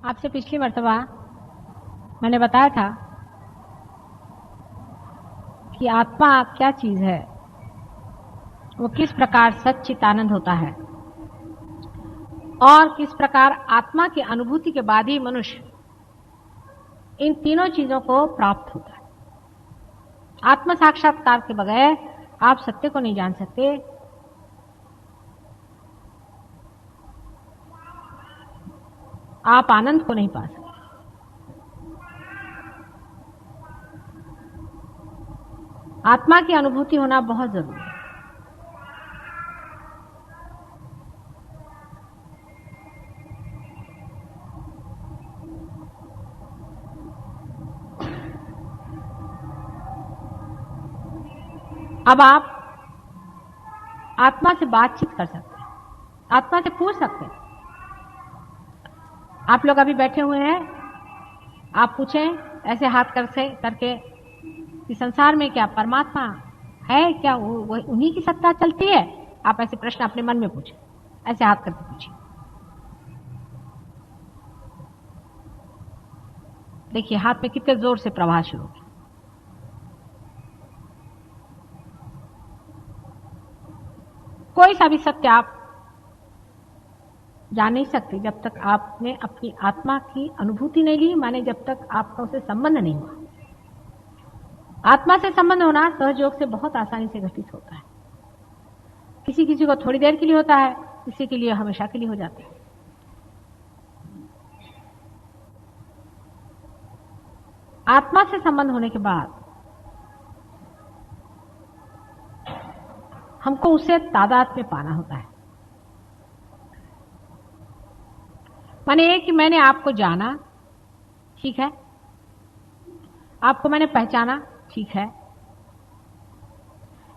आपसे पिछली मर्तबा मैंने बताया था कि आत्मा क्या चीज है, वो किस प्रकार सच्चिदानंद होता है और किस प्रकार आत्मा की अनुभूति के बाद ही मनुष्य इन तीनों चीजों को प्राप्त होता है। आत्म साक्षात्कार के बगैर आप सत्य को नहीं जान सकते। आप आनंद को नहीं पा सकते। आत्मा की अनुभूति होना बहुत जरूरी है। अब आप आत्मा से बातचीत कर सकते हैं, आत्मा से पूछ सकते हैं। आप लोग अभी बैठे हुए हैं, आप पूछें ऐसे हाथ करके कि संसार में क्या परमात्मा है, क्या वो उन्हीं की सत्ता चलती है? आप ऐसे प्रश्न अपने मन में पूछें, ऐसे हाथ करके पूछिए। देखिए हाथ में कितने जोर से प्रवाह शुरू हो गया। कोई सा भी सत्य आप जान नहीं सकते जब तक आपने अपनी आत्मा की अनुभूति नहीं ली, माने जब तक आपका उसे संबंध नहीं हुआ। आत्मा से संबंध होना सहयोग से बहुत आसानी से घटित होता है। किसी किसी को थोड़ी देर के लिए होता है, किसी के लिए हमेशा के लिए हो जाता है। आत्मा से संबंध होने के बाद हमको उसे तादाद में पाना होता है। माने ये कि मैंने आपको जाना, ठीक है, आपको मैंने पहचाना, ठीक है,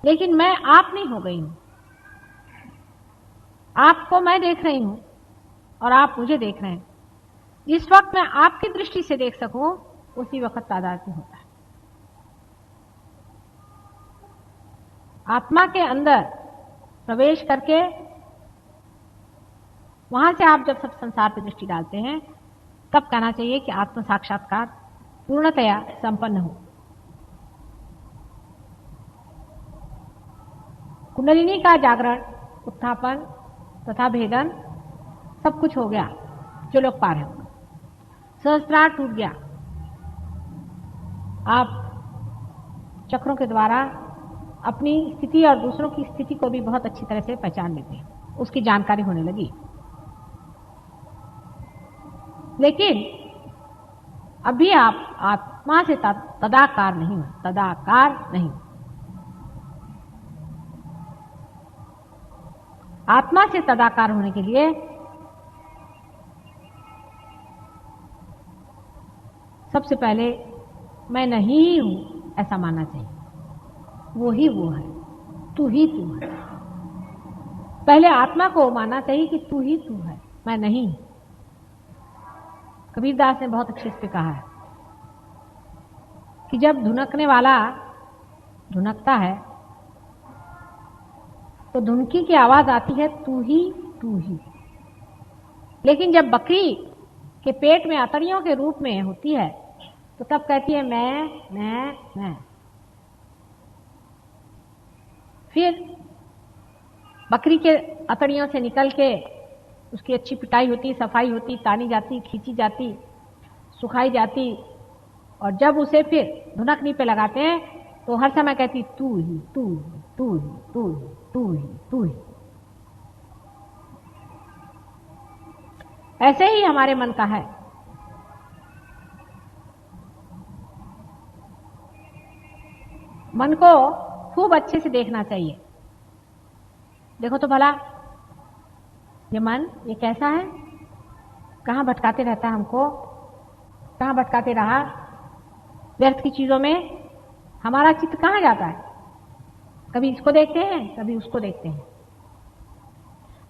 लेकिन मैं आप नहीं हो गई हूं। आपको मैं देख रही हूं और आप मुझे देख रहे हैं। जिस वक्त मैं आपकी दृष्टि से देख सकूं उसी वक्त तादाद में होता है। आत्मा के अंदर प्रवेश करके वहां से आप जब सब संसार पर दृष्टि डालते हैं तब कहना चाहिए कि आत्म साक्षात्कार पूर्णतया संपन्न हो। कुंडलिनी का जागरण, उत्थापन तथा भेदन सब कुछ हो गया। जो लोग पार है, सहस्त्रार टूट गया। आप चक्रों के द्वारा अपनी स्थिति और दूसरों की स्थिति को भी बहुत अच्छी तरह से पहचान लेते हैं, उसकी जानकारी होने लगी। लेकिन अभी आप आत्मा से तदाकार नहीं हो, तदाकार नहीं। आत्मा से तदाकार होने के लिए सबसे पहले मैं नहीं हूं ऐसा मानना चाहिए। वो ही वो है, तू ही तू है। पहले आत्मा को मानना चाहिए कि तू ही तू है, मैं नहीं। कबीरदास ने बहुत अच्छे से कहा है कि जब धुनकने वाला धुनकता है तो धुनकी की आवाज आती है तू ही तू ही। लेकिन जब बकरी के पेट में अतड़ियों के रूप में होती है तो तब कहती है मैं। फिर बकरी के अतड़ियों से निकल के उसकी अच्छी पिटाई होती, सफाई होती, तानी जाती, खींची जाती, सुखाई जाती, और जब उसे फिर धुनकनी पे लगाते हैं तो हर समय कहती तू ही तू ही तू ही तू ही तू ही तू ही। ऐसे ही हमारे मन का है। मन को खूब अच्छे से देखना चाहिए। देखो तो भला ये मन ये कैसा है, कहां भटकाते रहता है हमको, कहां भटकाते रहा व्यर्थ की चीजों में। हमारा चित्त कहां जाता है? कभी इसको देखते हैं, कभी उसको देखते हैं,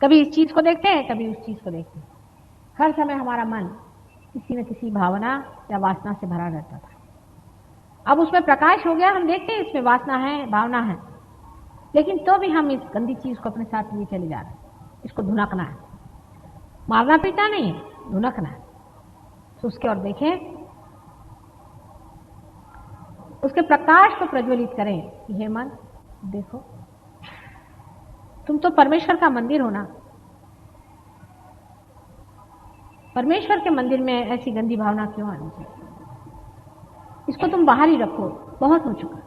कभी इस चीज को देखते हैं, कभी उस चीज को देखते हैं। हर समय हमारा मन किसी न किसी भावना या वासना से भरा रहता था। अब उसमें प्रकाश हो गया, हम देखते हैं इसमें वासना है, भावना है, लेकिन तो भी हम इस गंदी चीज को अपने साथ लिए चले जा रहे हैं। इसको धुनकना है, मारना पीटना नहीं है, धुनकना है। तो उसकी ओर देखें, उसके प्रकाश को प्रज्वलित करें कि हे मन देखो, तुम तो परमेश्वर का मंदिर हो ना। परमेश्वर के मंदिर में ऐसी गंदी भावना क्यों आनी चाहिए? इसको तुम बाहर ही रखो, बहुत हो चुका।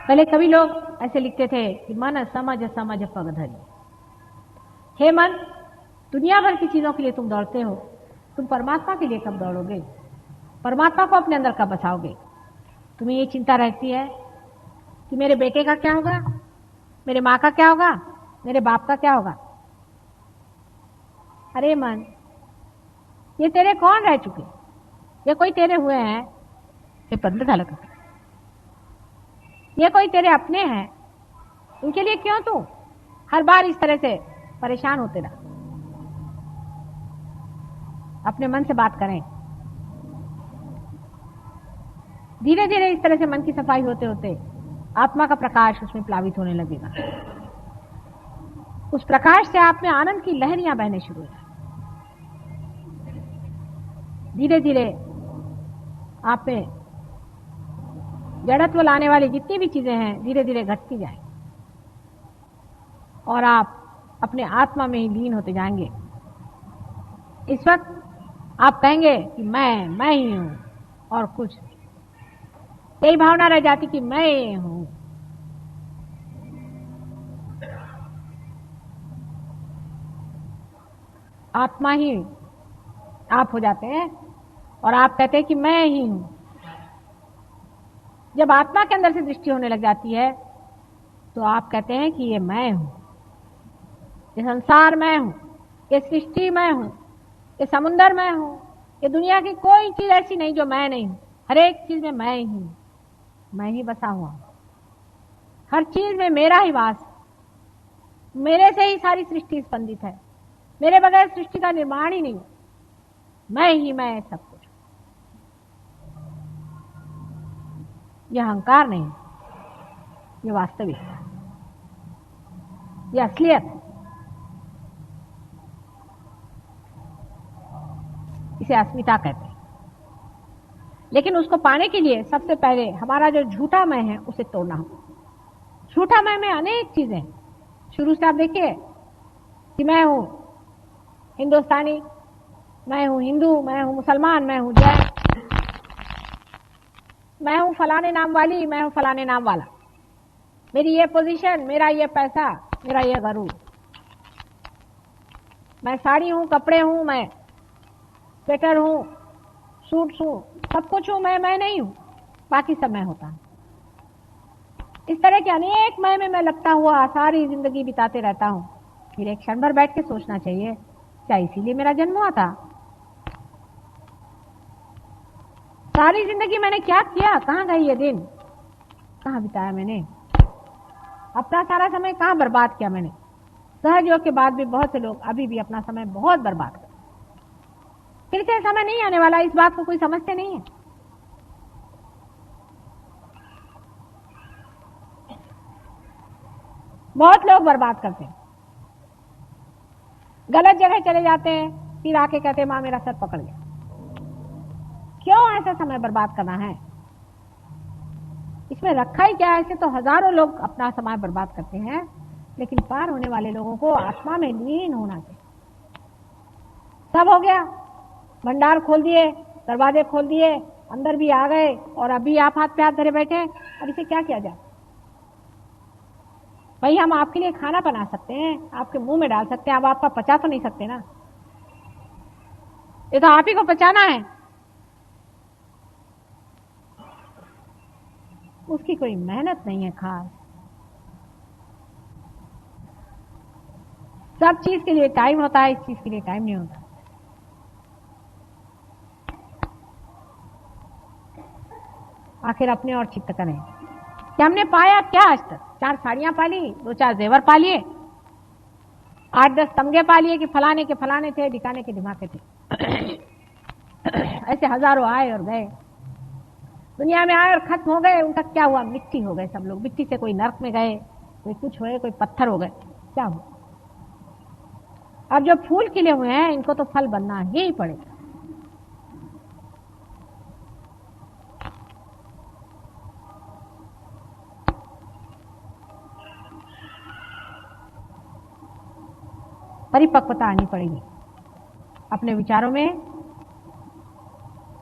पहले कवि लोग ऐसे लिखते थे कि मन समझ समझ पग धरी। हे मन, दुनिया भर की चीजों के लिए तुम दौड़ते हो, तुम परमात्मा के लिए कब दौड़ोगे? परमात्मा को अपने अंदर कब बसाओगे? तुम्हें ये चिंता रहती है कि मेरे बेटे का क्या होगा, मेरे माँ का क्या होगा, मेरे बाप का क्या होगा। अरे मन, ये तेरे कौन रह चुके? ये कोई तेरे हुए हैं? ये बंद घालक, ये कोई तेरे अपने हैं? उनके लिए क्यों तू हर बार इस तरह से परेशान होते रहा? अपने मन से बात करें। धीरे धीरे इस तरह से मन की सफाई होते होते आत्मा का प्रकाश उसमें प्लावित होने लगेगा। उस प्रकाश से आप में आनंद की लहरियां बहने शुरू हो जाए। धीरे धीरे आप में जड़त्व लाने वाली जितनी भी चीजें हैं धीरे धीरे घटती जाए और आप अपने आत्मा में ही लीन होते जाएंगे। इस वक्त आप कहेंगे कि मैं ही हूं और कुछ, यही भावना रह जाती कि मैं हूं। आत्मा ही आप हो जाते हैं और आप कहते हैं कि मैं ही हूं। जब आत्मा के अंदर से दृष्टि होने लग जाती है तो आप कहते हैं कि ये मैं हूं, ये संसार मैं हूं, ये सृष्टि मैं हूं, ये समुंदर मैं हूं, ये दुनिया की कोई चीज ऐसी नहीं जो मैं नहीं हूं। हर एक चीज में मैं ही बसा हुआ हूं। हर चीज में मेरा ही वास, मेरे से ही सारी सृष्टि स्पंदित है। मेरे बगैर सृष्टि का निर्माण ही नहीं। मैं ही मैं सब कुछ। यह अहंकार नहीं, यह वास्तविक, यह असलियत। इसे अस्मिता कहते हैं। लेकिन उसको पाने के लिए सबसे पहले हमारा जो झूठा मैं है उसे तोड़ना होगा। झूठा मैं में अनेक चीजें, शुरू से आप देखिए कि मैं हूं हिंदुस्तानी, मैं हूं हिंदू, मैं हूं मुसलमान, मैं हूं जैन, मैं हूं फलाने नाम वाली, मैं हूं फलाने नाम वाला, मेरी ये पोजीशन, मेरा ये पैसा, मेरा ये गरूर, मैं साड़ी हूं, कपड़े हूं, मैं स्वेटर हूं, सूट हूं, सब कुछ हूं, मैं नहीं हूं, बाकी सब मैं होता हूं। इस तरह के अनेक मैं लगता हुआ सारी जिंदगी बिताते रहता हूं। फिर एक क्षण भर बैठ के सोचना चाहिए, क्या इसीलिए मेरा जन्म हुआ था? सारी जिंदगी मैंने क्या किया? कहां गई ये दिन? कहां बिताया मैंने? अपना सारा समय कहां बर्बाद किया मैंने? सहज योग के बाद भी बहुत से लोग अभी भी अपना समय बहुत बर्बाद करते। फिर से समय नहीं आने वाला, इस बात को कोई समझते नहीं है। बहुत लोग बर्बाद करते हैं, गलत जगह चले जाते हैं, फिर आके कहते हैं मां मेरा सर पकड़ गया। क्यों ऐसा समय बर्बाद करना है? इसमें रखा ही क्या है? ऐसे तो हजारों लोग अपना समय बर्बाद करते हैं, लेकिन पार होने वाले लोगों को आत्मा में लीन होना चाहिए। सब हो गया, भंडार खोल दिए, दरवाजे खोल दिए, अंदर भी आ गए और अभी आप हाथ पे हाथ धरे बैठे। अब इसे क्या किया जाए? भाई हम आपके लिए खाना बना सकते हैं, आपके मुंह में डाल सकते हैं, अब आपका पचा तो नहीं सकते ना। ये तो आप ही को पचाना है, उसकी कोई मेहनत नहीं है खास। सब चीज के लिए टाइम होता है, इस चीज के लिए टाइम नहीं होता। आखिर अपने और चित्त करें कि हमने पाया क्या आज तक? 4 साड़ियां पाली, 2-4 जेवर पा लिए, 8-10 तमगे पा लिए कि फलाने के फलाने थे, ढिकाने के ढिमाके थे। ऐसे हजारों आए और गए, दुनिया में आए और खत्म हो गए। उनका क्या हुआ? मिट्टी हो गए सब लोग। मिट्टी से कोई नरक में गए, कोई कुछ हुए, कोई पत्थर हो गए। क्या हुआ? अब जो फूल खिले हुए हैं इनको तो फल बनना ही पड़ेगा। परिपक्वता आनी पड़ेगी अपने विचारों में,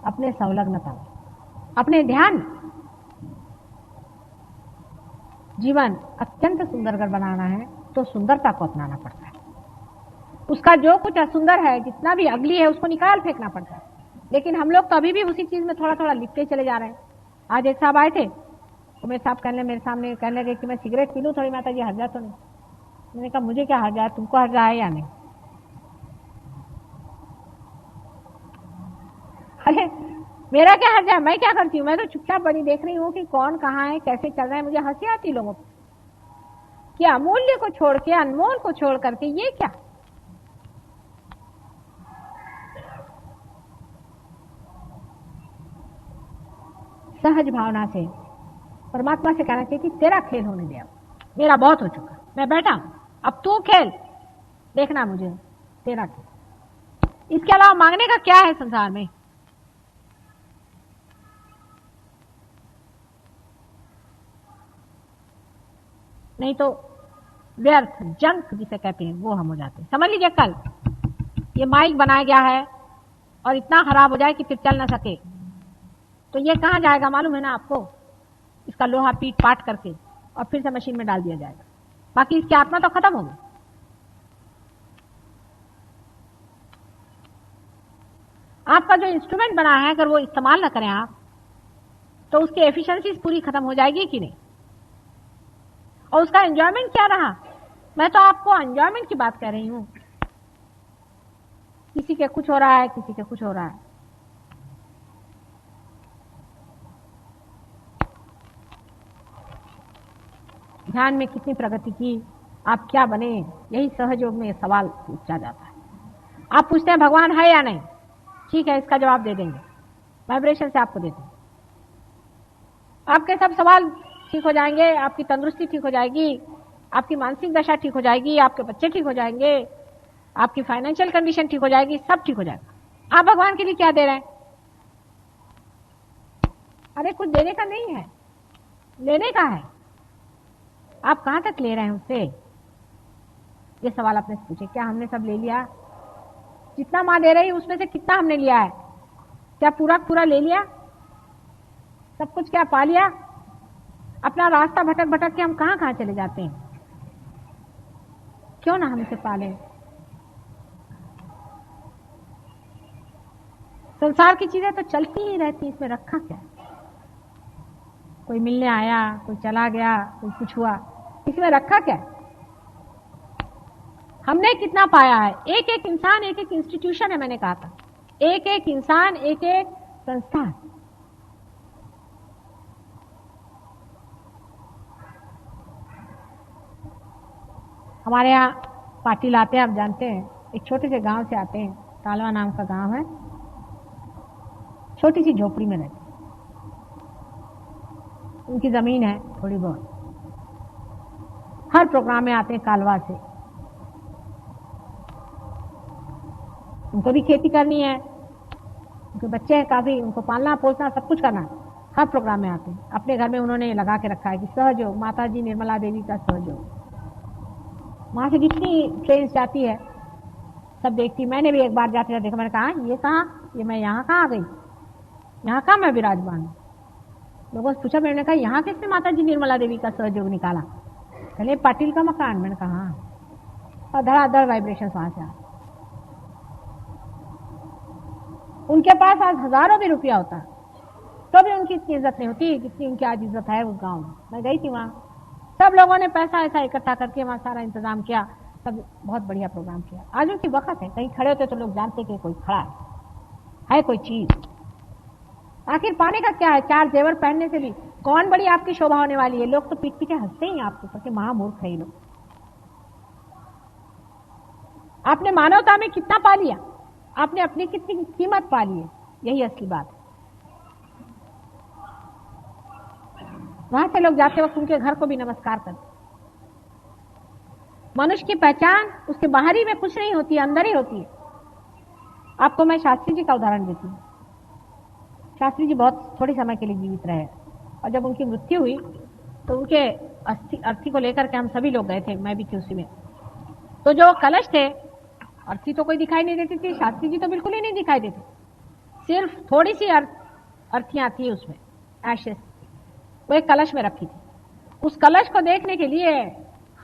अपने संलग्नता में, अपने ध्यान। जीवन अत्यंत सुंदरगर बनाना है तो सुंदरता को अपनाना पड़ता है। उसका जो कुछ असुंदर है, जितना भी अगली है, उसको निकाल फेंकना पड़ता है। लेकिन हम लोग तो अभी भी उसी चीज में थोड़ा थोड़ा लिपटे चले जा रहे हैं। आज एक साहब आए थे तो मेरे साहब कहने मेरे सामने कहने लगे कि मैं सिगरेट पी लूं थोड़ी, माता जी हर्जा तो नहीं। मैंने कहा मुझे क्या हर्जा है, तुमको हर्जा है या नहीं? अरे मेरा क्या हर्जा है, मैं क्या करती हूँ, मैं तो चुपचाप बड़ी देख रही हूँ कि कौन कहाँ है, कैसे चल रहा है। मुझे हंसी आती लोगों को कि अमूल्य को छोड़ के, अनमोल को छोड़ करके ये क्या। सहज भावना से परमात्मा से कहना चाहिए कि तेरा खेल होने दे, अब मेरा बहुत हो चुका, मैं बैठा हूं, अब तू खेल, देखना मुझे तेरा खेल। इसके अलावा मांगने का क्या है संसार में? नहीं तो व्यर्थ जंक जिसे कहते हैं वो हम हो जाते हैं। समझ लीजिए कल ये माइक बनाया गया है और इतना खराब हो जाए कि फिर चल ना सके, तो ये कहां जाएगा मालूम है ना आपको? इसका लोहा पीट पाट करके और फिर से मशीन में डाल दिया जाएगा, बाकी इसकी आत्मा तो खत्म होगी। आपका जो इंस्ट्रूमेंट बना है अगर वो इस्तेमाल ना करें आप, तो उसकी एफिशिएंसी पूरी खत्म हो जाएगी कि नहीं? और उसका एंजॉयमेंट क्या रहा? मैं तो आपको एंजॉयमेंट की बात कर रही हूं। किसी के कुछ हो रहा है, किसी के कुछ हो रहा है। ध्यान में कितनी प्रगति की, आप क्या बने, यही सहयोग में सवाल पूछा जाता है। आप पूछते हैं भगवान है या नहीं, ठीक है, इसका जवाब दे देंगे, वाइब्रेशन से आपको देते हैं। आपके सब सवाल ठीक हो जाएंगे, आपकी तंदुरुस्ती ठीक हो जाएगी, आपकी मानसिक दशा ठीक हो जाएगी, आपके बच्चे ठीक हो जाएंगे, आपकी फाइनेंशियल कंडीशन ठीक हो जाएगी, सब ठीक हो जाएगा। आप भगवान के लिए क्या दे रहे हैं? अरे कुछ देने का नहीं है, लेने का है। आप कहां तक ले रहे हैं उससे? ये सवाल आपने पूछे। क्या हमने सब ले लिया? जितना मां दे रही है उसमें से कितना हमने लिया है? क्या पूरा पूरा ले लिया? सब कुछ क्या पा लिया? अपना रास्ता भटक भटक के हम कहां कहां चले जाते हैं। क्यों ना हम इसे पालें? संसार की चीजें तो चलती ही रहती, इसमें रखा क्या? कोई मिलने आया, कोई चला गया, कोई कुछ हुआ, इसमें रखा क्या? हमने कितना पाया है? एक एक इंसान एक एक इंस्टीट्यूशन है, मैंने कहा था, एक एक इंसान एक एक संस्थान। हमारे यहाँ पाटिल आते हैं, आप जानते हैं, एक छोटे से गांव से आते हैं, तालवा नाम का गांव है, छोटी सी झोपड़ी में रहते। उनकी जमीन है थोड़ी बहुत। हर प्रोग्राम में आते हैं कालवा से। उनको भी खेती करनी है, उनके बच्चे हैं काफी, उनको पालना पोसना सब कुछ करना है। हर प्रोग्राम में आते हैं। अपने घर में उन्होंने लगा के रखा है कि सहयोग, माता जी निर्मला देवी का सहयोग। वहां से जितनी ट्रेन जाती है सब देखती। मैंने भी एक बार जाते देखा, मैंने कहा ये कहाँ, ये मैं यहाँ कहाँ आ गई, यहाँ कहाँ मैं विराजमान हूँ। लोगों से पूछा, मैंने कहा यहाँ किसने माता जी निर्मला देवी का सहयोग निकाला? पहले पाटिल का मकान। मैंने कहा हाँ। और धड़ाधड़ वाइब्रेशन वहां से आ। उनके पास आज हजारों भी रुपया होता तो भी उनकी इतनी इज्जत नहीं होती जितनी उनकी आज इज्जत है उस गांव में। मैं गई थी वहां, सब लोगों ने पैसा ऐसा इकट्ठा करके वहां सारा इंतजाम किया, सब बहुत बढ़िया प्रोग्राम किया। आज उनकी वक्त है, कहीं खड़े होते तो लोग जानते कि कोई खड़ा है कोई चीज। आखिर पाने का क्या है? चार जेवर पहनने से भी कौन बड़ी आपकी शोभा होने वाली है? लोग तो पीठ पीछे हंसते ही आपको करके, महामूर्ख है ये लोग। आपने मानवता में कितना पा लिया, आपने अपनी कितनी कीमत पा ली है, यही असली बात है। वहां से लोग जाते वक्त उनके घर को भी नमस्कार करते। मनुष्य की पहचान उसके बाहरी में कुछ नहीं होती है, अंदर ही होती है। आपको मैं शास्त्री जी का उदाहरण देती हूँ। शास्त्री जी बहुत थोड़े समय के लिए जीवित रहे और जब उनकी मृत्यु हुई तो उनके अर्थी को लेकर के हम सभी लोग गए थे, मैं भी थी उसी में। तो जो कलश थे, अर्थी तो कोई दिखाई नहीं देती थी, शास्त्री जी तो बिल्कुल ही नहीं दिखाई देते, सिर्फ थोड़ी सी अर्थियां थी उसमें, एशेस, वो एक कलश में रखी थी। उस कलश को देखने के लिए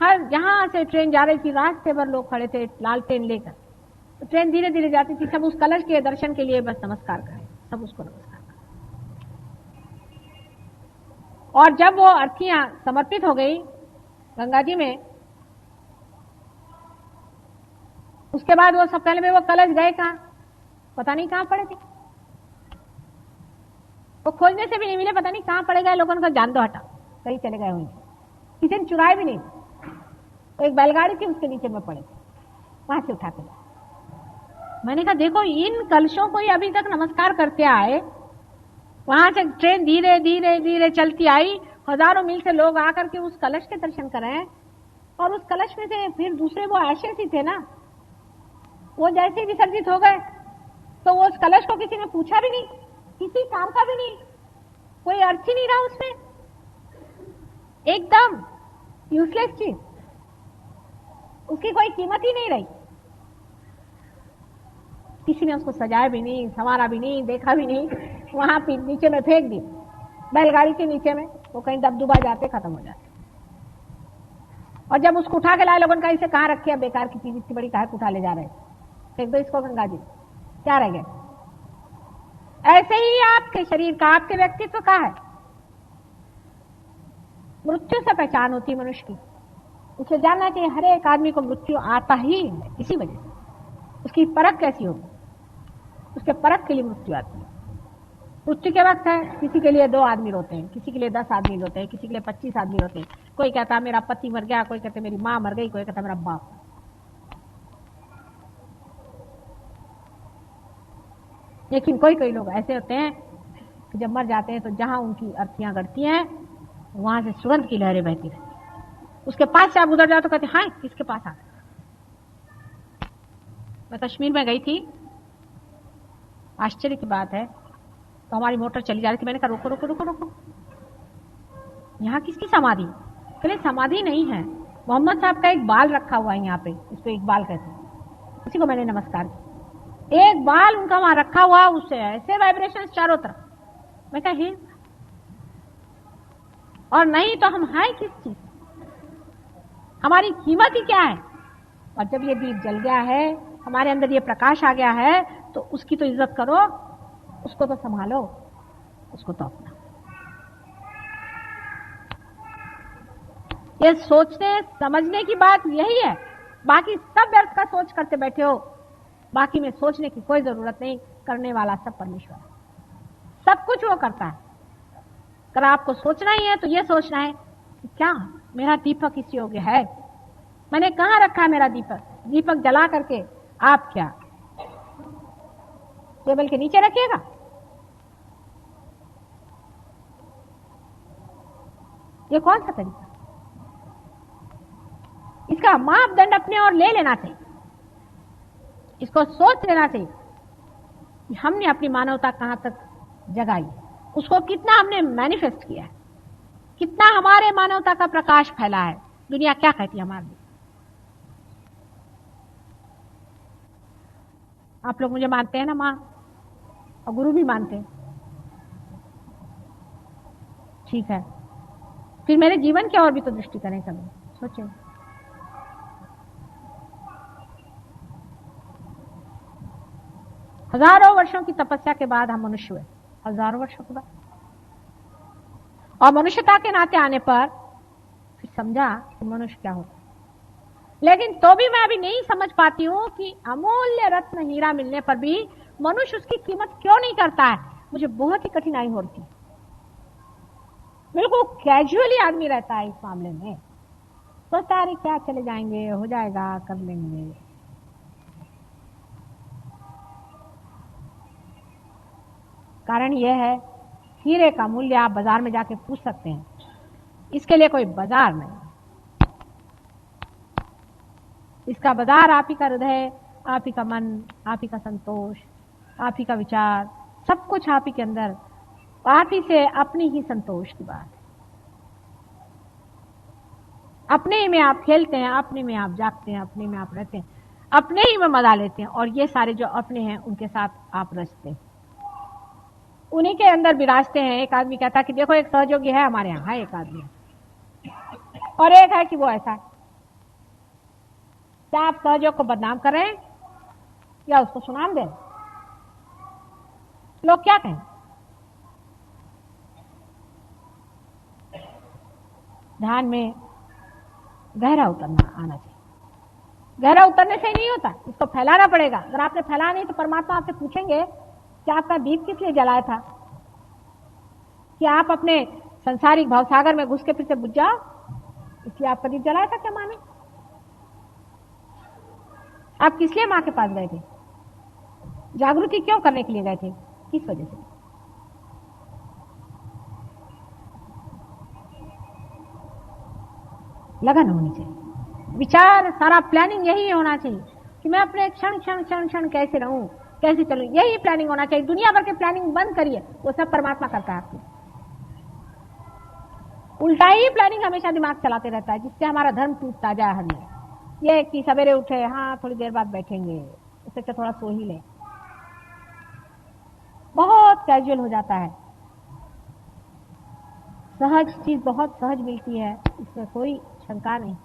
हर जहां से ट्रेन जा रही थी रास्ते भर लोग खड़े थे लालटेन लेकर। तो ट्रेन धीरे धीरे जाती थी, सब उस कलश के दर्शन के लिए बस नमस्कार करें, सब उसको नमस्कार करें। और जब वो अर्थियां समर्पित हो गई गंगा जी में, उसके बाद वो सब पहले में वो कलश गए कहां, पता नहीं कहां पड़े थे, वो खोजने से भी नहीं मिले, पता नहीं कहां पड़े गए। लोगों ने कहा जान दो, हटा, कहीं चले गए होंगे, किसी ने चुराए भी नहीं। तो एक बैलगाड़ी थी उसके नीचे में पड़े, वहां से उठा के लाए। मैंने कहा देखो इन कलशों को ही अभी तक नमस्कार करते आए, वहां से ट्रेन धीरे धीरे धीरे चलती आई, हजारों मील से लोग आकर के उस कलश के दर्शन करें, और उस कलश में से फिर दूसरे वो एशेस ही थे ना, वो जैसे विसर्जित हो गए तो वो उस कलश को किसी ने पूछा भी नहीं, किसी काम का भी नहीं, कोई अर्थ ही नहीं रहा उसमें, एकदम यूजलेस चीज, उसकी कोई कीमत ही नहीं रही। किसी ने उसको सजाया भी नहीं, संवारा भी नहीं, देखा भी नहीं, वहां नीचे में फेंक दी, बैलगाड़ी के नीचे में, वो कहीं दबदुबा जाते खत्म हो जाते। और जब उसको उठा के लाए, लोगों ने कहा इसे कहां रखे, बेकार की चीज इतनी बड़ी कहां उठा ले जा रहे, फेंक दो इसको गंगा जी, क्या रह गए। ऐसे ही आपके शरीर का, आपके व्यक्तित्व का है, मृत्यु से पहचान होती है मनुष्य की। उसे जानना चाहिए हर एक आदमी को मृत्यु आता ही है, इसी वजह से। उसकी परख कैसी होगी, उसके परख के लिए मृत्यु आती है। मृत्यु के वक्त है, किसी के लिए 2 आदमी रोते हैं, किसी के लिए 10 आदमी रोते हैं, किसी के लिए 25 आदमी रोते हैं। कोई कहता है मेरा पति मर गया, कोई कहता है मेरी माँ मर गई, कोई कहता है मेरा बाप। लेकिन कोई कोई लोग ऐसे होते हैं कि जब मर जाते हैं तो जहां उनकी अर्थियां गड़ती हैं वहां से सुगंध की लहरें बहती रहती। उसके पास से आप उधर जाओ तो कहते हाँ किसके पास आ गए। मैं कश्मीर में गई थी, आश्चर्य की बात है, तो हमारी मोटर चली जा रही थी, मैंने कहा रोको रोको रोको रोको, यहाँ किसकी समाधि? कहले समाधि नहीं है, मोहम्मद साहब का एक बाल रखा हुआ है यहाँ पे, इसको एक बाल कहते हैं। उसी को मैंने नमस्कार किया, एक बाल उनका वहां रखा हुआ, उससे ऐसे वाइब्रेशन चारों तरफ। मैं कहा और नहीं तो हम हैं किस चीज, हमारी कीमत ही क्या है? और जब ये दीप जल गया है, हमारे अंदर ये प्रकाश आ गया है, तो उसकी तो इज्जत करो, उसको तो संभालो, उसको तो अपना। ये सोचने समझने की बात यही है, बाकी सब व्यर्थ का सोच करते बैठे हो, बाकी में सोचने की कोई जरूरत नहीं। करने वाला सब परमेश्वर है, सब कुछ वो करता है। अगर आपको सोचना ही है तो ये सोचना है कि क्या मेरा दीपक इस योग्य है, मैंने कहां रखा है मेरा दीपक? दीपक जला करके आप क्या टेबल के नीचे रखिएगा? ये कौन सा तरीका? इसका मापदंड अपने और ले लेना चाहिए, इसको सोच लेना चाहिए कि हमने अपनी मानवता कहां तक जगाई, उसको कितना हमने मैनिफेस्ट किया है, कितना हमारे मानवता का प्रकाश फैला है, दुनिया क्या कहती है हमारे लिए। आप लोग मुझे मानते हैं ना मां, और गुरु भी मानते हैं, ठीक है, फिर मेरे जीवन की और भी तो दृष्टि करें, कभी सोचें। हजारों वर्षों की तपस्या के बाद हम मनुष्य हुए, हजारों वर्षों के बाद, और मनुष्यता के नाते आने पर फिर समझा कि मनुष्य क्या होता है। लेकिन तो भी मैं अभी नहीं समझ पाती हूं कि अमूल्य रत्न हीरा मिलने पर भी मनुष्य उसकी कीमत क्यों नहीं करता है। मुझे बहुत ही कठिनाई होती है, बिल्कुल कैजुअली आदमी रहता है इस मामले में, सोचता है अरे क्या चले जाएंगे, हो जाएगा, कर लेंगे। कारण यह है, हीरे का मूल्य आप बाजार में जाके पूछ सकते हैं, इसके लिए कोई बाजार नहीं। इसका बाजार आप ही का हृदय, आप ही का मन, आप ही का संतोष, आप ही का विचार, सब कुछ आप ही के अंदर, आप ही से अपनी ही संतोष की बात है। अपने ही में आप खेलते हैं, अपने में आप जागते हैं, अपने में आप रहते हैं, अपने ही में मजा लेते हैं, और ये सारे जो अपने हैं उनके साथ आप रचते हैं, उन्हीं के अंदर विराजते हैं। एक आदमी कहता कि देखो एक सहयोगी है हमारे यहाँ, एक आदमी, और एक है कि वो ऐसा है। क्या आप सहयोग को बदनाम कर रहे हैं या उसको सुनाम दे? लोग क्या कहें? ध्यान में गहरा उतरना आना चाहिए। गहरा उतरने से नहीं होता, इसको फैलाना पड़ेगा। अगर आपने फैलाया नहीं तो परमात्मा आपसे पूछेंगे कि आपका दीप किस लिए जलाया था? कि आप अपने संसारिक भवसागर में घुस के फिर से बुझ जाओ, इसलिए आपका दीप जलाया था क्या माने? आप किस लिए मां के पास गए थे? जागृति क्यों करने के लिए गए थे? किस वजह से? लगन होनी चाहिए, विचार, सारा प्लानिंग यही होना चाहिए कि मैं अपने क्षण क्षण क्षण क्षण कैसे रहूं, कैसे चलूं, यही प्लानिंग होना चाहिए। दुनिया भर के प्लानिंग बंद करिए, वो सब परमात्मा करता है आपकी। उल्टा ही प्लानिंग हमेशा दिमाग चलाते रहता है, जिससे हमारा धर्म टूटता जाए। हमें ये कि सवेरे उठे, हाँ थोड़ी देर बाद बैठेंगे, उससे अच्छा थोड़ा सो ही ले, बहुत कैजुअल हो जाता है। सहज चीज बहुत सहज मिलती है, इसमें कोई शंका नहीं।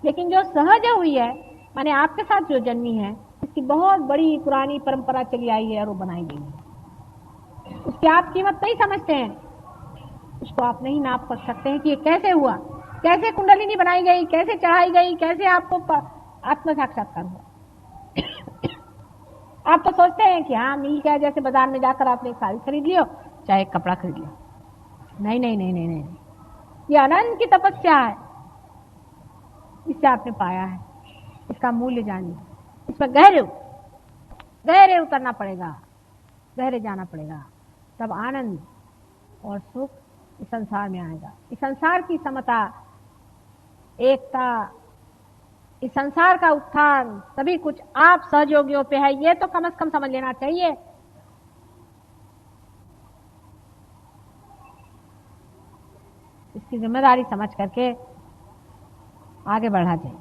लेकिन जो सहज हुई है, माने आपके साथ जो जन्मी है, इसकी बहुत बड़ी पुरानी परंपरा चली आई है और वो बनाई गई है। उसकी आप कीमत नहीं समझते हैं, उसको आप नहीं नाप सकते हैं कि ये कैसे हुआ, कैसे कुंडलिनी बनाई गई, कैसे चढ़ाई गई, कैसे आपको आत्म साक्षात्कार हुआ। आप तो सोचते हैं कि हाँ मिल गया, जैसे बाजार में जाकर आपने एक साड़ी खरीद लियो, चाहे एक कपड़ा खरीद लियो। नहीं नहीं नहीं नहीं नहीं, ये अनंत की तपस्या है, इससे आपने पाया है, इसका मूल्य जानिए। इसमें गहरे उतरना पड़ेगा, गहरे जाना पड़ेगा, तब आनंद और सुख इस संसार में आएगा। इस संसार की समता, एकता, इस संसार का उत्थान, सभी कुछ आप सहयोगियों पे है, ये तो कम से कम समझ लेना चाहिए। इसकी जिम्मेदारी समझ करके आगे बढ़ा जाए।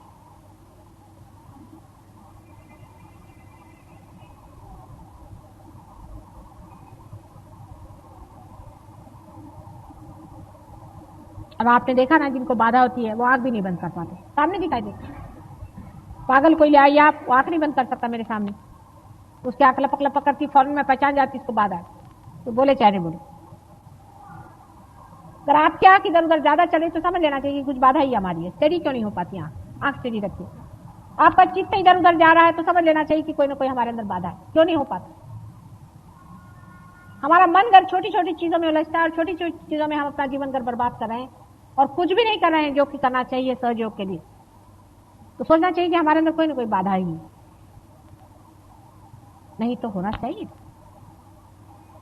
अब आपने देखा ना, जिनको बाधा होती है वो आंख भी नहीं बंद कर पाते, सामने दिखाई देता। पागल कोई ले आइए आप, वो आंख नहीं बंद कर सकता मेरे सामने, उसकी आंख लपक लपक करती, फौरन में पहचान जाती इसको बाधा है, तो बोले चाहे नहीं बोले। अगर आपकी आंख इधर उधर ज्यादा चले तो समझ लेना चाहिए कुछ बाधा ही हमारी है, स्टेडी क्यों नहीं हो पाती आंख स्टेडी रखिए। आपका चित्त इधर उधर जा रहा है तो समझ लेना चाहिए कि कोई ना कोई हमारे अंदर बाधा है, क्यों नहीं हो पाता। हमारा मन घर छोटी छोटी चीजों में उलझता है, और छोटी छोटी चीजों में हम अपना जीवन घर बर्बाद कर रहे हैं, और कुछ भी नहीं कर रहे हैं जो कि करना चाहिए सहयोग के लिए। तो सोचना चाहिए कि हमारे अंदर कोई ना कोई बाधा ही नहीं तो होना चाहिए।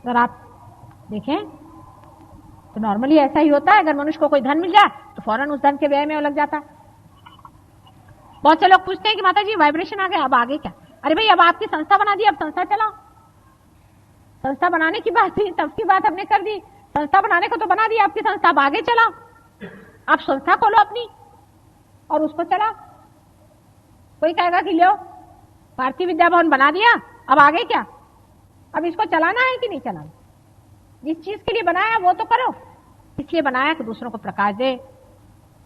अगर आप देखें तो नॉर्मली ऐसा ही होता है, अगर मनुष्य को कोई धन मिल जाए तो फौरन उस धन के व्यय में लग जाता है। बहुत से लोग पूछते हैं कि माता जी वाइब्रेशन आ गया, अब आगे क्या? अरे भाई अब आपकी संस्था बना दी, अब संस्था चलाओ। संस्था बनाने की बात थी, तब की बात हमने कर दी, संस्था बनाने को तो बना दी आपकी संस्था, अब आगे चलाओ। आप संस्था खोलो अपनी और उसको चलाओ। कोई कहेगा कि लो भारतीय विद्या भवन बना दिया, अब आगे क्या? अब इसको चलाना है कि नहीं चलाना? जिस चीज के लिए बनाया वो तो करो। इसलिए बनाया कि दूसरों को प्रकाश दे,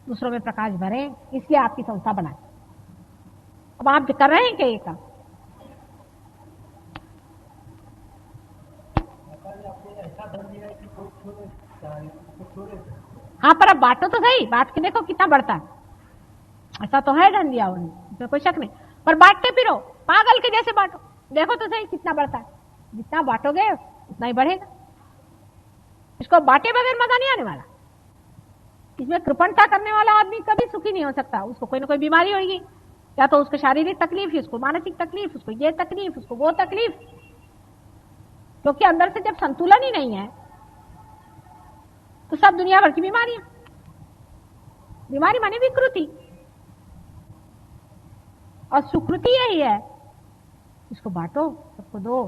दूसरों में प्रकाश भरे, इसलिए आपकी संस्था बनाए। अब आप कर रहे हैं क्या ये काम? हाँ, पर अब बांटो तो सही, बांट के देखो कितना बढ़ता है। ऐसा तो है धन दिया उन्होंने, इसमें कोई शक नहीं, पर बांटते फिरो, पागल के जैसे बांटो, देखो तो सही कितना बढ़ता है। जितना बांटोगे उतना ही बढ़ेगा। इसको बांटे बगैर मजा नहीं आने वाला। इसमें कृपणता करने वाला आदमी कभी सुखी नहीं हो सकता। उसको कोई ना कोई बीमारी होगी, या तो उसको शारीरिक तकलीफ, उसको मानसिक तकलीफ, उसको ये तकलीफ, उसको वो तकलीफ, क्योंकि अंदर से जब संतुलन ही नहीं है तो सब दुनिया भर की बीमारियां, बीमारी माने विकृति। और सुकृति यही है, इसको बांटो, सबको दो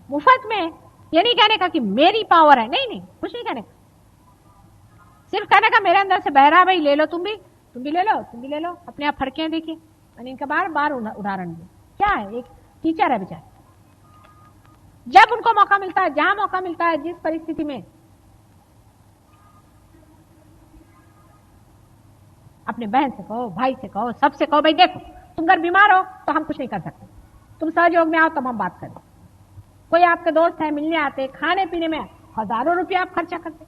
मुफ्त में। ये नहीं कहने का कि मेरी पावर है, नहीं नहीं, कुछ नहीं कहने का, सिर्फ कहने का मेरे अंदर से बह रहा, भाई ले लो, तुम भी ले लो, तुम भी ले लो। अपने आप फड़के देखिए, मैंने इनका बार बार उदाहरण दिया। क्या है, एक टीचर है बेचारे, जब उनको मौका मिलता है, जहां मौका मिलता है, जिस परिस्थिति में, अपने बहन से कहो, भाई से कहो, सबसे कहो, भाई देखो तुम अगर बीमार हो तो हम कुछ नहीं कर सकते, तुम सहयोग में आओ तब हम बात करें। कोई आपके दोस्त है, मिलने आते, खाने पीने में हजारों रुपया आप खर्चा करते,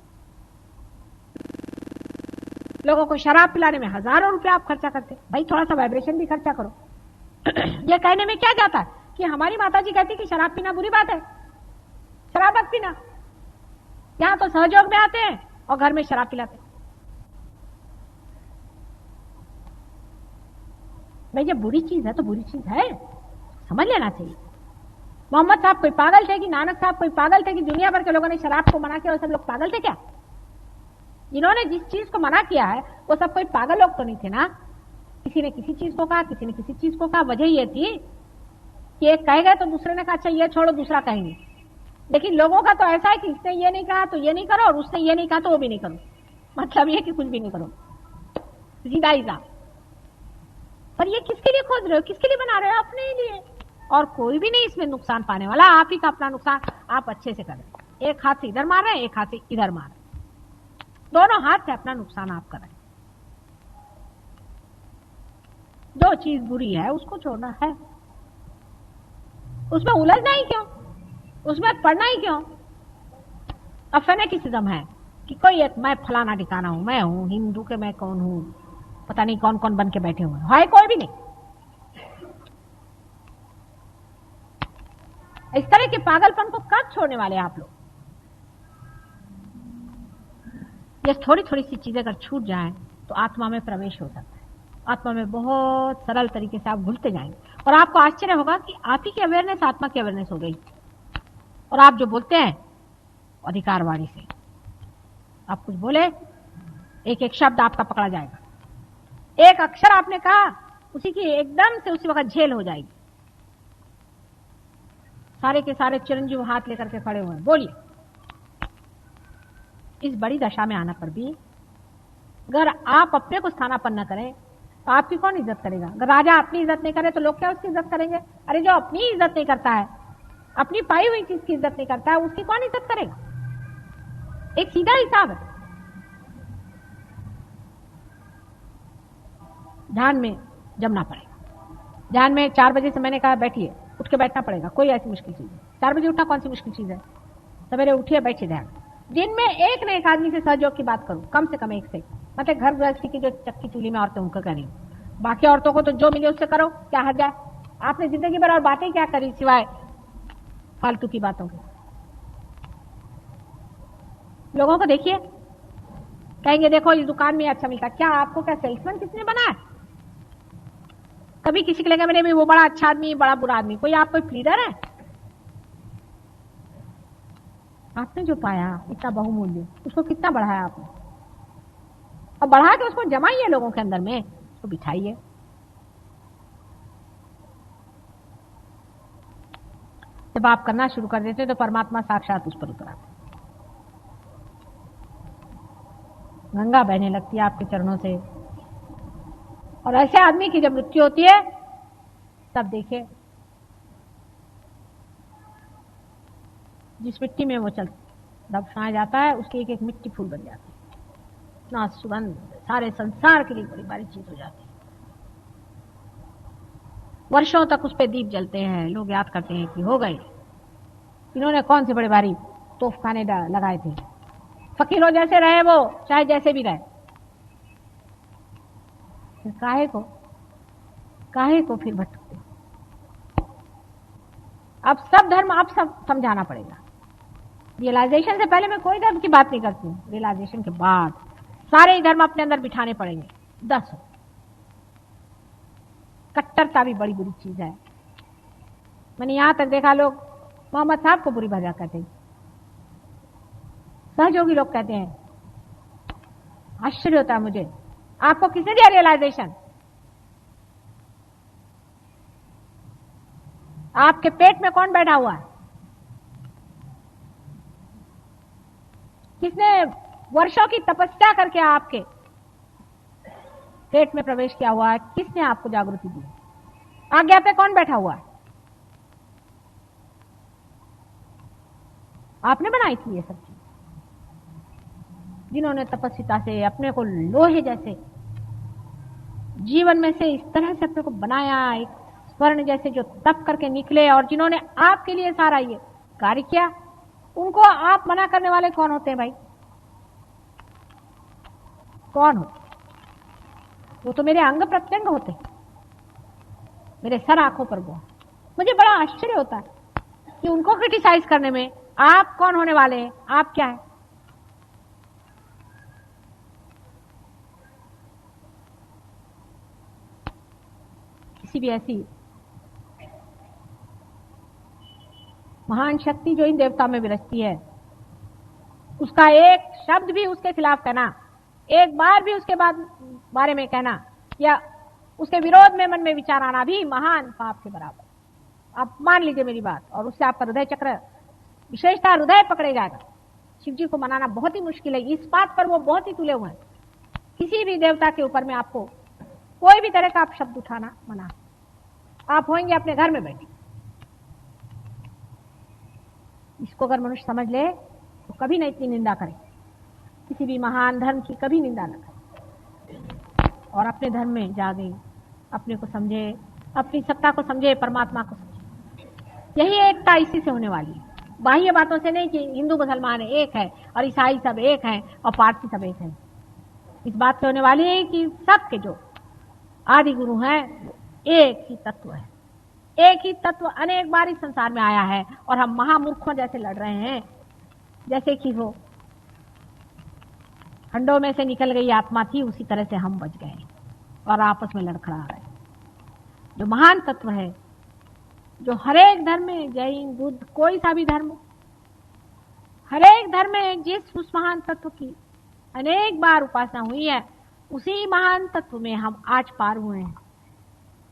लोगों को शराब पिलाने में हजारों रुपया आप खर्चा करते, भाई थोड़ा सा वाइब्रेशन भी खर्चा करो। ये कहने में क्या जाता है कि हमारी माताजी कहती कि शराब पीना बुरी बात है, शराब मत पीना। यहां तो सहयोग में आते हैं और घर में शराब पिलाते। भाई ये बुरी चीज है तो बुरी चीज है, समझ लेना चाहिए। मोहम्मद साहब कोई पागल थे कि नानक साहब कोई पागल थे कि दुनिया भर के लोगों ने शराब को मना किया और सब लोग पागल थे क्या? जिन्होंने जिस चीज को मना किया है वो सब कोई पागल लोग तो नहीं थे ना। किसी ने किसी चीज को कहा, किसी ने किसी चीज को कहा। वजह ये थी कि एक कह गए तो दूसरे ने कहा अच्छा ये छोड़ो, दूसरा कहेंगे। लेकिन लोगों का तो ऐसा है कि इसने ये नहीं कहा तो ये नहीं करो, और उसने ये नहीं कहा तो वो भी नहीं करो। मतलब ये कि कुछ भी नहीं करो, सीधा ही जा। पर ये किसके लिए खोज रहे हो, किसके लिए बना रहे हो? अपने लिए। और कोई भी नहीं इसमें नुकसान पाने वाला, आप ही का अपना नुकसान आप अच्छे से कर रहे हैं। एक हाथ से इधर मार रहे हैं, एक हाथ से इधर मार रहे हैं, दोनों हाथ से अपना नुकसान आप कर रहे हैं। जो चीज बुरी है उसको छोड़ना है, उसमें उलझना ही क्यों, उसमें पढ़ना ही क्यों? अब फेनेटिसिज्म है कि कोई एक मैं फलाना ठिकाना हूं, मैं हूं हिंदू के, मैं कौन हूं, पता नहीं कौन कौन बन के बैठे हुए हैं, कोई भी नहीं। इस तरह के पागलपन को कब छोड़ने वाले आप लोग? ये थोड़ी थोड़ी सी चीजें अगर छूट जाएं तो आत्मा में प्रवेश हो सकता है। आत्मा में बहुत सरल तरीके से आप घुलते जाएंगे और आपको आश्चर्य होगा कि आप ही की अवेयरनेस आत्मा की अवेयरनेस हो गई। और आप जो बोलते हैं अधिकारवाणी से, आप कुछ बोले, एक एक शब्द आपका पकड़ा जाएगा, एक अक्षर आपने कहा उसी की एकदम से उसी वक्त झेल हो जाएगी। सारे के सारे चिरंजीव हाथ लेकर के खड़े हुए हैं, बोलिए। इस बड़ी दशा में आना पर भी अगर आप अपने को स्थानापन्न न करें तो आपकी कौन इज्जत करेगा? अगर राजा अपनी इज्जत नहीं करे तो लोग क्या उसकी इज्जत करेंगे? अरे जो अपनी इज्जत नहीं करता है, अपनी पाई हुई चीज की इज्जत नहीं करता है, उसकी कौन इज्जत करेगा? एक सीधा हिसाब है। ध्यान में जमना पड़ेगा। ध्यान में 4 बजे से मैंने कहा बैठिए, उठ के बैठना पड़ेगा, कोई ऐसी मुश्किल चीज है? 4 बजे उठना कौन सी मुश्किल चीज है? सवेरे उठिए, बैठिए ध्यान। दिन में एक न एक आदमी से सहयोग की बात करूं, कम से कम एक से। मतलब घर गृहस्थी की जो चक्की चूल्ही में औरतें उनका करें, बाकी औरतों को तो जो मिले उससे करो, क्या हर्ज है? आपने जिंदगी भर और बातें क्या करी सिवाय फालतू की बातों के? लोगों को देखिए, कहेंगे देखो इस दुकान में अच्छा मिलता। क्या आपको क्या सेल्समैन किसने बनाया? कभी किसी के लगा मैंने वो बड़ा अच्छा आदमी, बड़ा बुरा आदमी, कोई आप कोई लीडर है? आपने जो पाया इतना बहुमूल्य, उसको कितना बढ़ाया आपने? और बढ़ा के उसको जमाइए लोगों के अंदर में, उसको बिठाइए। जब आप करना शुरू कर देते तो परमात्मा साक्षात उस पर उतर आते, गंगा बहने लगती है आपके चरणों से। और ऐसे आदमी की जब मृत्यु होती है तब देखिए जिस मिट्टी में वो दफनाया जाता है उसकी एक एक मिट्टी फूल बन जाती है, इतना सुगंध सारे संसार के लिए बड़ी बड़ी चीज हो जाती है। वर्षों तक उस पे दीप जलते हैं, लोग याद करते हैं कि हो गए इन्होंने कौन से बड़े भारी तोफखाने लगाए थे। फकीरों जैसे रहे वो, चाहे जैसे भी रहे, फिर काहे को फिर भटकते? अब सब धर्म आप सब समझाना पड़ेगा। रियलाइजेशन से पहले मैं कोई धर्म की बात नहीं करती हूँ, रियलाइजेशन के बाद सारे ही धर्म अपने अंदर बिठाने पड़ेंगे। 10 कट्टरता भी बड़ी बुरी चीज है। मैंने यहां तक देखा लोग मोहम्मद साहब को बुरी भला कहते हैं, सहयोगी लोग कहते हैं। आश्चर्य होता है मुझे, आपको किसने दिया रियलाइजेशन? आपके पेट में कौन बैठा हुआ है? किसने वर्षों की तपस्या करके आपके पेट में प्रवेश किया हुआ है? किसने आपको जागृति दी? आज्ञा पे कौन बैठा हुआ है? आपने बनाई थी ये सब चीज। जिन्होंने तपस्विता से अपने को लोहे जैसे जीवन में से इस तरह से अपने को बनाया, एक स्वर्ण जैसे जो तप करके निकले, और जिन्होंने आपके लिए सारा ये कार्य किया, उनको आप मना करने वाले कौन होते हैं भाई? कौन होते? वो तो मेरे अंग प्रत्यंग होते, मेरे सर आंखों पर वो। मुझे बड़ा आश्चर्य होता है कि उनको क्रिटिसाइज करने में आप कौन होने वाले हैं? आप क्या है? किसी भी ऐसी महान शक्ति जो इन देवता में विरजती है, उसका एक शब्द भी उसके खिलाफ कहना, एक बार भी उसके बारे में कहना, या उसके विरोध में मन में विचार आना भी महान पाप के बराबर। आप मान लीजिए मेरी बात, और उससे आपका हृदय चक्र, विशेषतः हृदय पकड़े जाएगा। शिव जी को मनाना बहुत ही मुश्किल है, इस बात पर वो बहुत ही तुले हुए हैं। किसी भी देवता के ऊपर में आपको कोई भी तरह का आप शब्द उठाना मना। आप होंगे अपने घर में बैठे। इसको अगर मनुष्य समझ ले तो कभी नहीं इतनी निंदा करे, किसी भी महान धर्म की कभी निंदा न करे, और अपने धर्म में जागे, अपने को समझे, अपनी सत्ता को समझे, परमात्मा को समझे। यही एकता इसी से होने वाली है, बाह्य बातों से नहीं कि हिंदू मुसलमान एक है और ईसाई सब एक हैं और पारसी सब एक हैं। इस बात से होने वाली है कि सबके जो आदि गुरु हैं एक ही तत्व है। एक ही तत्व अनेक बार इस संसार में आया है, और हम महामूर्खों जैसे लड़ रहे हैं, जैसे कि वो खंडों में से निकल गई आत्मा थी, उसी तरह से हम बच गए और आपस में लड़खड़ा रहे। जो महान तत्व है, जो हरेक धर्म में, जैन बुद्ध कोई सा भी धर्म, हरेक धर्म में जिस उस महान तत्व की अनेक बार उपासना हुई है, उसी महान तत्व में हम आज पार हुए हैं।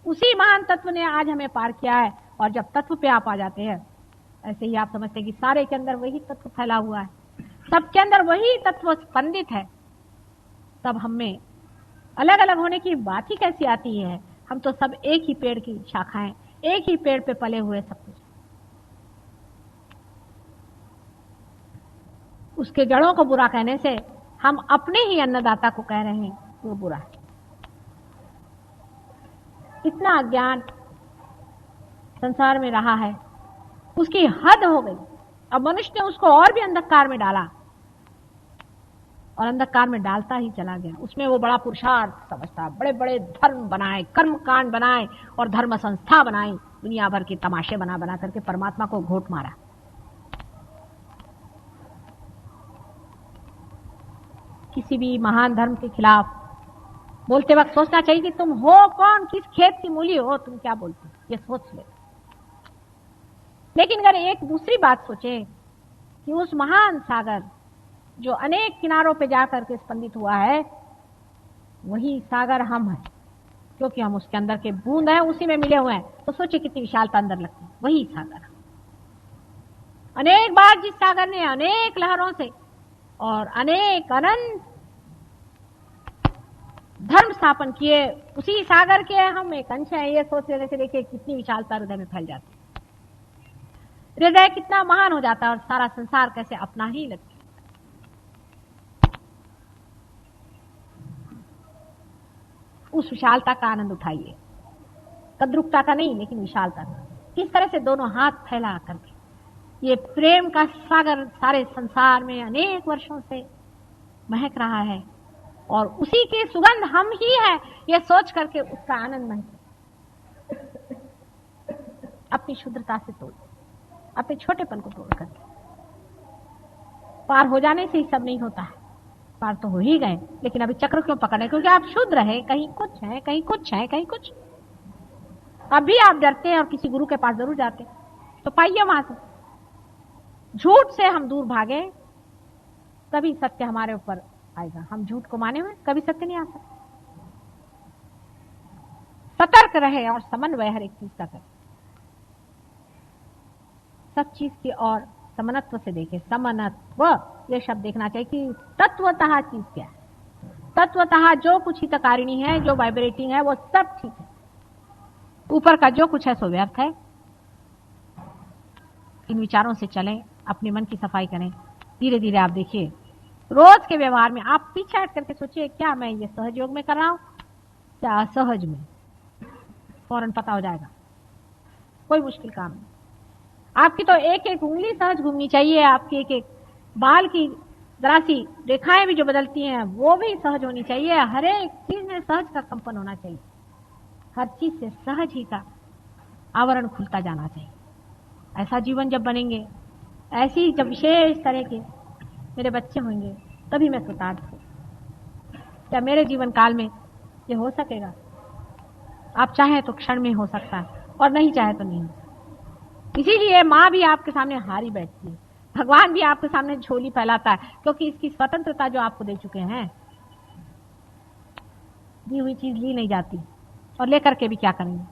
उसी महान तत्व ने आज हमें पार किया है। और जब तत्व पे आप आ जाते हैं, ऐसे ही आप समझते हैं कि सारे के अंदर वही तत्व फैला हुआ है, सबके अंदर वही तत्व स्पंदित है, तब हमें अलग अलग होने की बात ही कैसी आती है? हम तो सब एक ही पेड़ की शाखाएं, एक ही पेड़ पे पले हुए सब कुछ। उसके जड़ों को बुरा कहने से हम अपने ही अन्नदाता को कह रहे हैं वो बुरा है। इतना अज्ञान संसार में रहा है, उसकी हद हो गई। अब मनुष्य ने उसको और भी अंधकार में डाला, और अंधकार में डालता ही चला गया। उसमें वो बड़ा पुरुषार्थ समझता, बड़े बड़े धर्म बनाए, कर्म कांड बनाए और धर्म संस्था बनाई, दुनिया भर के तमाशे बना बना करके परमात्मा को घोट मारा। किसी भी महान धर्म के खिलाफ बोलते वक्त सोचना चाहिए कि तुम हो कौन, किस खेत की मूली हो, तुम क्या बोलते हो, ये सोच ले। लेकिन अगर एक दूसरी बात सोचे कि उस महान सागर जो अनेक किनारों पे जाकर के स्पंदित हुआ है, वही सागर हम हैं, क्योंकि हम उसके अंदर के बूंद हैं, उसी में मिले हुए हैं, तो सोचिए कितनी विशालता अंदर लगती है। वही सागर अनेक बार, जिस सागर ने अनेक लहरों से और अनेक अनंत धर्म स्थापन किए, उसी सागर के हम एक अंश हैं। ये सोच लेने से देखिए कितनी विशालता हृदय में फैल जाती है, हृदय कितना महान हो जाता है, और सारा संसार कैसे अपना ही लगता है। उस विशालता का आनंद उठाइए, कद्रुकता का नहीं, लेकिन विशालता का। किस तरह से दोनों हाथ फैला करके ये प्रेम का सागर सारे संसार में अनेक वर्षों से महक रहा है, और उसी की सुगंध हम ही है, ये सोच करके उसका आनंद महक। अपनी शुद्धता से तोड़, अपने छोटेपन को तोड़ करके पार हो जाने से ही सब नहीं होता है। पार तो हो ही गए, लेकिन अभी चक्र क्यों पकड़े? क्योंकि आप शुद्ध रहे, कहीं कुछ है, कहीं कुछ है, कहीं कुछ। अभी आप डरते हैं और किसी गुरु के पास जरूर जाते, तो पाइए वहां से। झूठ से हम दूर भागे, तभी सत्य हमारे ऊपर आएगा। हम झूठ को माने हुए कभी सत्य नहीं आ सकता। सतर्क रहे और समन्वय हर एक चीज का करें। सब चीज की और समनत्व से देखे। समनत्व ये शब्द देखना चाहिए कि तत्वतः चीज क्या है। तत्वतः जो कुछ हितकारिणी है, जो वाइब्रेटिंग है, वो सब ठीक है। ऊपर का जो कुछ है सो व्यर्थ है। इन विचारों से चलें, अपने मन की सफाई करें। धीरे धीरे आप देखिए रोज के व्यवहार में आप पीछे हट करके सोचिए, क्या मैं ये सहज योग में कर रहा हूं, क्या असहज में। फौरन पता हो जाएगा। कोई मुश्किल काम नहीं। आपकी तो एक एक उंगली सहज घूमनी चाहिए। आपकी एक एक बाल की जरा सी रेखाएं भी जो बदलती हैं वो भी सहज होनी चाहिए। हर एक चीज में सहज का कंपन होना चाहिए। हर चीज से सहज ही का आवरण खुलता जाना चाहिए। ऐसा जीवन जब बनेंगे, ऐसी जब विशेष तरह के मेरे बच्चे होंगे, तभी मैं कृतार्थ हूं। क्या मेरे जीवन काल में ये हो सकेगा? आप चाहे तो क्षण में हो सकता है और नहीं चाहे तो नहीं। इसीलिए माँ भी आपके सामने हारी बैठती है, भगवान भी आपके सामने झोली फैलाता है, क्योंकि इसकी स्वतंत्रता जो आपको दे चुके हैं। दी हुई चीज ली नहीं जाती, और लेकर के भी क्या करेंगे।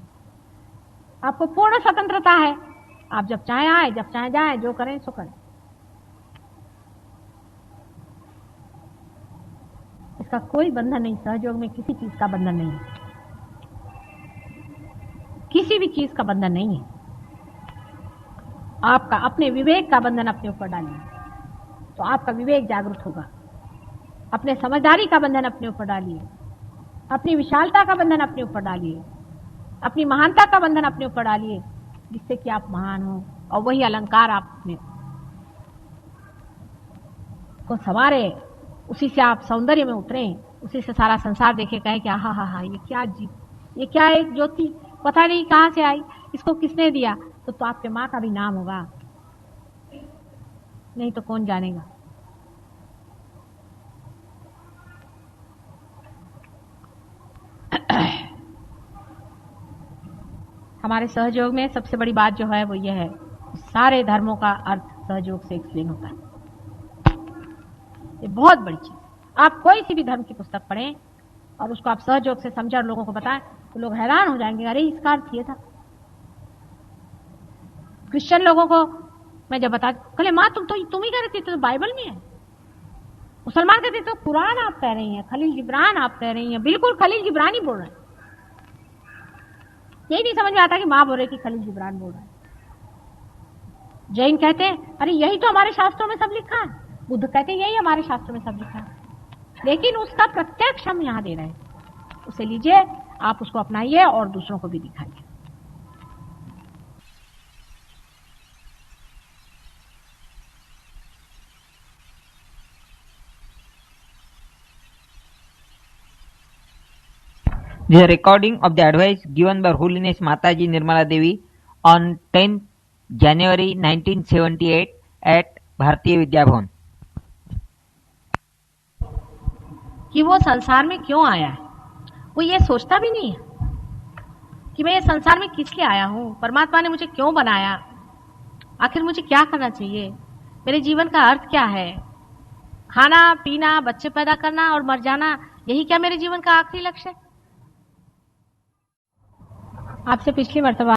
आपको पूर्ण स्वतंत्रता है। आप जब चाहे आए, जब चाहे जाए, जो करें सो करें। इसका कोई बंधन नहीं। सहयोग में किसी चीज का बंधन नहीं है, किसी भी चीज का बंधन नहीं है। आपका अपने विवेक का बंधन अपने ऊपर डालिए तो आपका विवेक जागृत होगा। अपने समझदारी का बंधन अपने ऊपर डालिए, अपनी विशालता का बंधन अपने ऊपर डालिए, अपनी महानता का बंधन अपने ऊपर डालिए, जिससे कि आप महान हो। और वही अलंकार आप अपने को संवारे, उसी से आप सौंदर्य में उतरे, उसी से सारा संसार देखे, कहे कि हा हा हा, ये क्या जीव, ये क्या एक ज्योति, पता नहीं कहां से आई, इसको किसने दिया। तो आपके माँ का भी नाम होगा, नहीं तो कौन जानेगा। हमारे सहयोग में सबसे बड़ी बात जो है वो ये है, सारे धर्मों का अर्थ सहयोग से एक्सप्लेन होता है। ये बहुत बड़ी चीज। आप कोई सी भी धर्म की पुस्तक पढ़ें और उसको आप सहयोग से समझें और लोगों को बताएं तो लोग हैरान हो जाएंगे, अरे इसका अर्थ ये था। क्रिश्चियन लोगों को मैं जब बता, कहले माँ तुम ही कह रही थी तो बाइबल में है। मुसलमान कहते तो कुरान आप कह रही हैं, खलील जिब्रान आप कह रही हैं। बिल्कुल खलील जिब्रान ही बोल रहे हैं। यही नहीं समझ में आता कि माँ बोल रही कि खलील जिब्रान बोल रहा है। जैन कहते हैं अरे यही तो हमारे शास्त्रों में सब लिखा है। बुद्ध कहते हैं यही हमारे शास्त्रों में सब लिखा है, लेकिन उसका प्रत्यक्ष हम यहां दे रहे हैं। उसे लीजिए, आप उसको अपनाइए और दूसरों को भी दिखाइए। This is a recording of the advice given by Her Holiness Mataji Nirmala Devi on 10th January 1978 at Bharatiya Vidya Bhavan. कि वो संसार में क्यों आया है, वो ये सोचता भी नहीं है कि मैं ये संसार में किस लिए आया हूं, परमात्मा ने मुझे क्यों बनाया, आखिर मुझे क्या करना चाहिए, मेरे जीवन का अर्थ क्या है। खाना पीना, बच्चे पैदा करना और मर जाना, यही क्या मेरे जीवन का आखिरी लक्ष्य है। आपसे पिछली मर्तबा